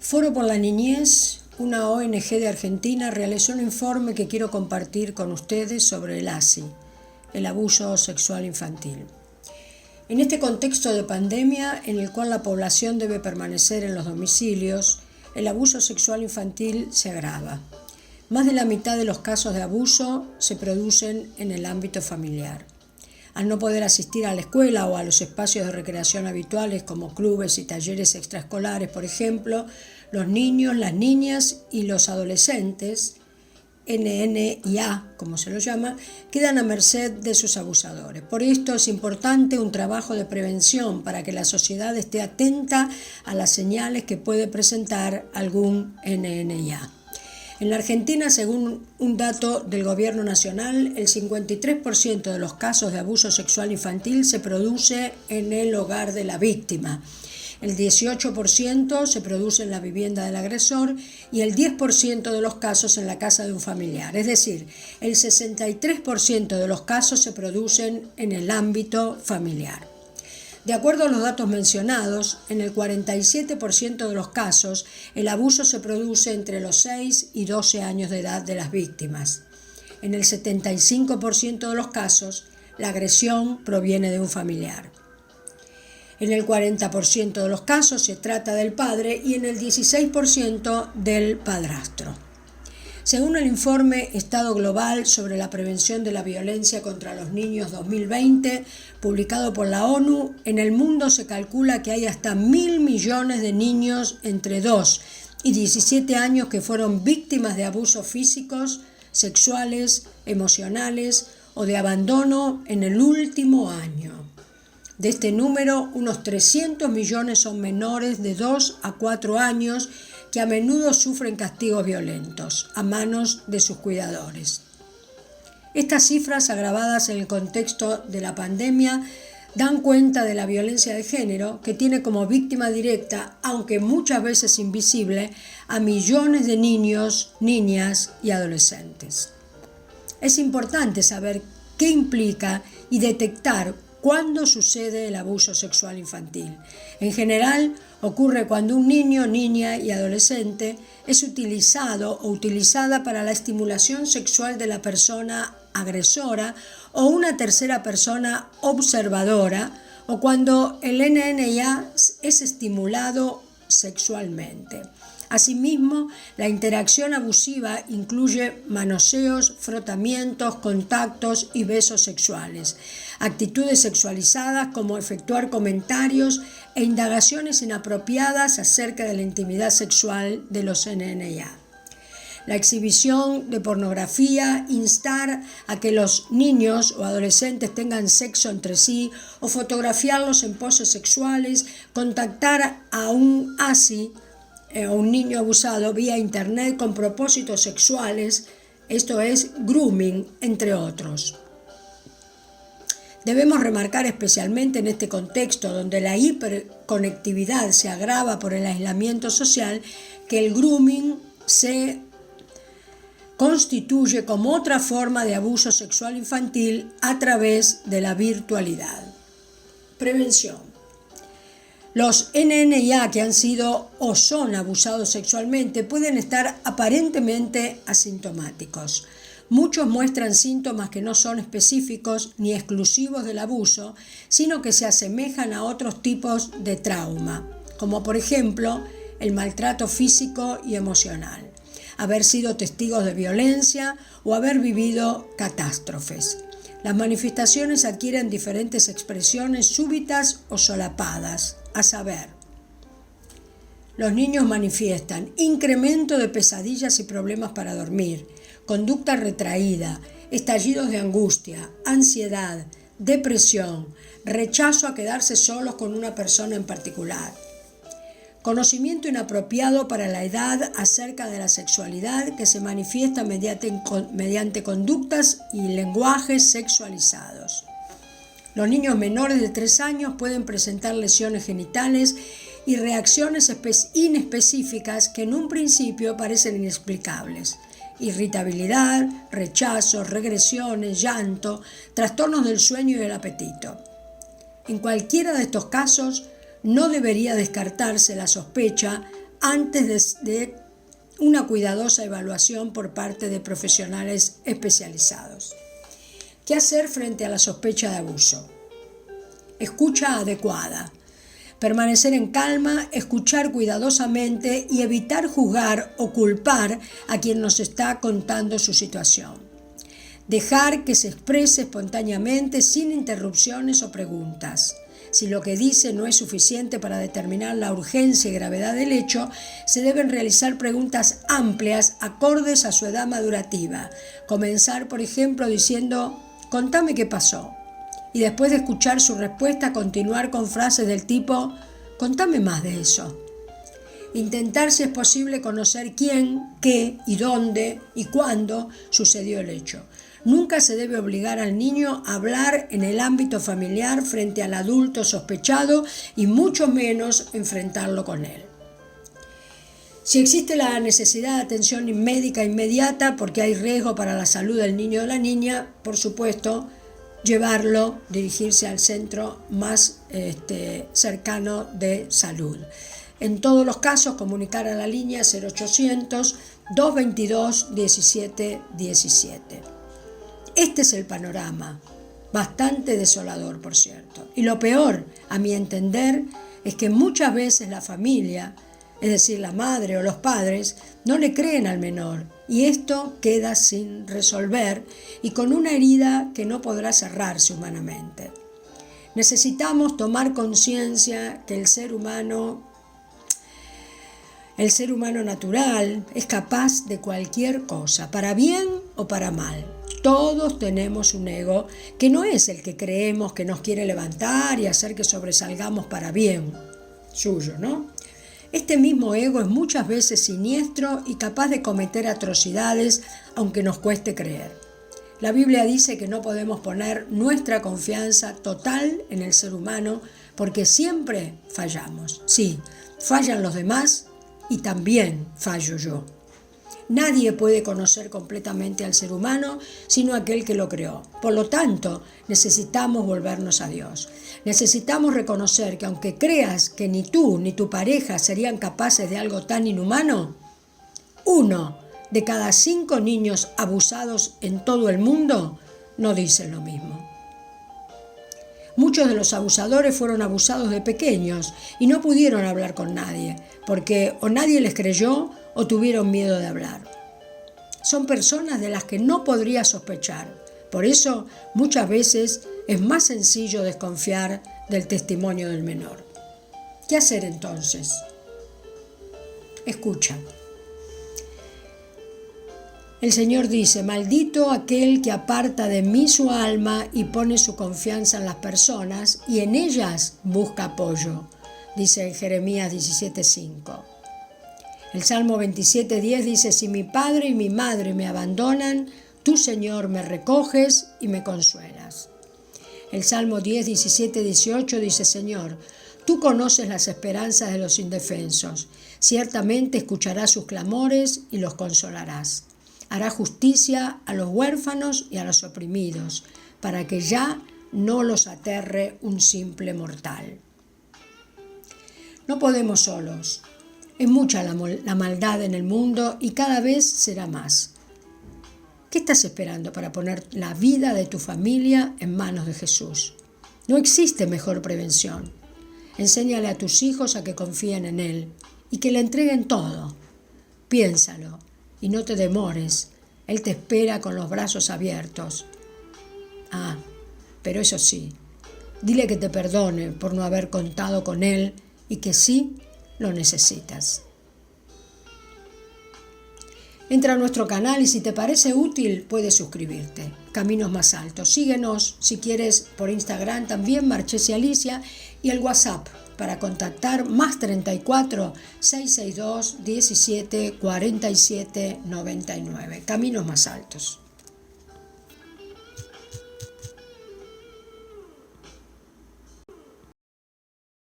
Foro por la Niñez, una ONG de Argentina, realizó un informe que quiero compartir con ustedes sobre el ASI, el abuso sexual infantil. En este contexto de pandemia, en el cual la población debe permanecer en los domicilios, el abuso sexual infantil se agrava. Más de la mitad de los casos de abuso se producen en el ámbito familiar. Al no poder asistir a la escuela o a los espacios de recreación habituales como clubes y talleres extraescolares, por ejemplo, los niños, las niñas y los adolescentes, NN+A, como se los llama, quedan a merced de sus abusadores. Por esto es importante un trabajo de prevención para que la sociedad esté atenta a las señales que puede presentar algún NN+A. En la Argentina, según un dato del Gobierno Nacional, el 53% de los casos de abuso sexual infantil se produce en el hogar de la víctima. El 18% se produce en la vivienda del agresor y el 10% de los casos en la casa de un familiar. Es decir, el 63% de los casos se producen en el ámbito familiar. De acuerdo a los datos mencionados, en el 47% de los casos, el abuso se produce entre los 6 y 12 años de edad de las víctimas. En el 75% de los casos, la agresión proviene de un familiar. En el 40% de los casos se trata del padre y en el 16% del padrastro. Según el informe Estado Global sobre la Prevención de la Violencia contra los Niños 2020, publicado por la ONU, en el mundo se calcula que hay hasta 1.000 millones de niños entre 2 y 17 años que fueron víctimas de abusos físicos, sexuales, emocionales o de abandono en el último año. De este número, unos 300 millones son menores de 2 a 4 años que a menudo sufren castigos violentos a manos de sus cuidadores. Estas cifras, agravadas en el contexto de la pandemia, dan cuenta de la violencia de género que tiene como víctima directa, aunque muchas veces invisible, a millones de niños, niñas y adolescentes. Es importante saber qué implica y detectar cuándo sucede el abuso sexual infantil. En general, ocurre cuando un niño, niña y adolescente es utilizado o utilizada para la estimulación sexual de la persona agresora o una tercera persona observadora, o cuando el NN+A es estimulado sexualmente. Asimismo, la interacción abusiva incluye manoseos, frotamientos, contactos y besos sexuales, actitudes sexualizadas como efectuar comentarios e indagaciones inapropiadas acerca de la intimidad sexual de los NN+A. La exhibición de pornografía, instar a que los niños o adolescentes tengan sexo entre sí o fotografiarlos en poses sexuales, contactar a un ASI, a un niño abusado vía internet con propósitos sexuales, esto es grooming, entre otros. Debemos remarcar especialmente en este contexto donde la hiperconectividad se agrava por el aislamiento social que el grooming se constituye como otra forma de abuso sexual infantil a través de la virtualidad. Prevención. Los NN+A que han sido o son abusados sexualmente pueden estar aparentemente asintomáticos. Muchos muestran síntomas que no son específicos ni exclusivos del abuso, sino que se asemejan a otros tipos de trauma, como por ejemplo el maltrato físico y emocional, haber sido testigos de violencia o haber vivido catástrofes. Las manifestaciones adquieren diferentes expresiones súbitas o solapadas, a saber, los niños manifiestan incremento de pesadillas y problemas para dormir, conducta retraída, estallidos de angustia, ansiedad, depresión, rechazo a quedarse solos con una persona en particular, conocimiento inapropiado para la edad acerca de la sexualidad que se manifiesta mediante conductas y lenguajes sexualizados. Los niños menores de 3 años pueden presentar lesiones genitales y reacciones inespecíficas que en un principio parecen inexplicables. Irritabilidad, rechazo, regresiones, llanto, trastornos del sueño y del apetito. En cualquiera de estos casos, no debería descartarse la sospecha antes de una cuidadosa evaluación por parte de profesionales especializados. ¿Qué hacer frente a la sospecha de abuso? Escucha adecuada. Permanecer en calma, escuchar cuidadosamente y evitar juzgar o culpar a quien nos está contando su situación. Dejar que se exprese espontáneamente sin interrupciones o preguntas. Si lo que dice no es suficiente para determinar la urgencia y gravedad del hecho, se deben realizar preguntas amplias acordes a su edad madurativa. Comenzar, por ejemplo, diciendo: «Contame qué pasó». Y después de escuchar su respuesta, continuar con frases del tipo: «Contame más de eso». Intentar, si es posible, conocer quién, qué y dónde y cuándo sucedió el hecho. Nunca se debe obligar al niño a hablar en el ámbito familiar frente al adulto sospechado y mucho menos enfrentarlo con él. Si existe la necesidad de atención médica inmediata porque hay riesgo para la salud del niño o la niña, por supuesto, dirigirse al centro más cercano de salud. En todos los casos, comunicar a la línea 0800-222-1717. Este es el panorama, bastante desolador, por cierto. Y lo peor, a mi entender, es que muchas veces la familia, es decir, la madre o los padres, no le creen al menor y esto queda sin resolver y con una herida que no podrá cerrarse humanamente. Necesitamos tomar conciencia que el ser humano natural es capaz de cualquier cosa, para bien o para mal. Todos tenemos un ego que no es el que creemos que nos quiere levantar y hacer que sobresalgamos para bien suyo, ¿no? Este mismo ego es muchas veces siniestro y capaz de cometer atrocidades, aunque nos cueste creer. La Biblia dice que no podemos poner nuestra confianza total en el ser humano porque siempre fallamos. Sí, fallan los demás y también fallo yo. Nadie puede conocer completamente al ser humano sino aquel que lo creó. Por lo tanto, necesitamos volvernos a Dios. Necesitamos reconocer que aunque creas que ni tú ni tu pareja serían capaces de algo tan inhumano, 1 de cada 5 niños abusados en todo el mundo no dicen lo mismo. Muchos de los abusadores fueron abusados de pequeños y no pudieron hablar con nadie, porque o nadie les creyó o tuvieron miedo de hablar. Son personas de las que no podría sospechar. Por eso, muchas veces es más sencillo desconfiar del testimonio del menor. ¿Qué hacer entonces? Escucha. El Señor dice: maldito aquel que aparta de mí su alma y pone su confianza en las personas y en ellas busca apoyo, dice en Jeremías 17:5. El Salmo 27:10 dice: si mi padre y mi madre me abandonan, tú, Señor, me recoges y me consuelas. El Salmo 10:17-18 dice: Señor, tú conoces las esperanzas de los indefensos, ciertamente escucharás sus clamores y los consolarás. Hará justicia a los huérfanos y a los oprimidos, para que ya no los aterre un simple mortal. No podemos solos. Es mucha la maldad en el mundo y cada vez será más. ¿Qué estás esperando para poner la vida de tu familia en manos de Jesús? No existe mejor prevención. Enséñale a tus hijos a que confíen en Él y que le entreguen todo. Piénsalo y no te demores. Él te espera con los brazos abiertos. Pero eso sí, dile que te perdone por no haber contado con Él y que sí lo necesitas. Entra a nuestro canal y si te parece útil puedes suscribirte. Caminos Más Altos. Síguenos si quieres por Instagram también, Marchesi Alicia, y el WhatsApp para contactar +34 662 17 47 99. Caminos Más Altos.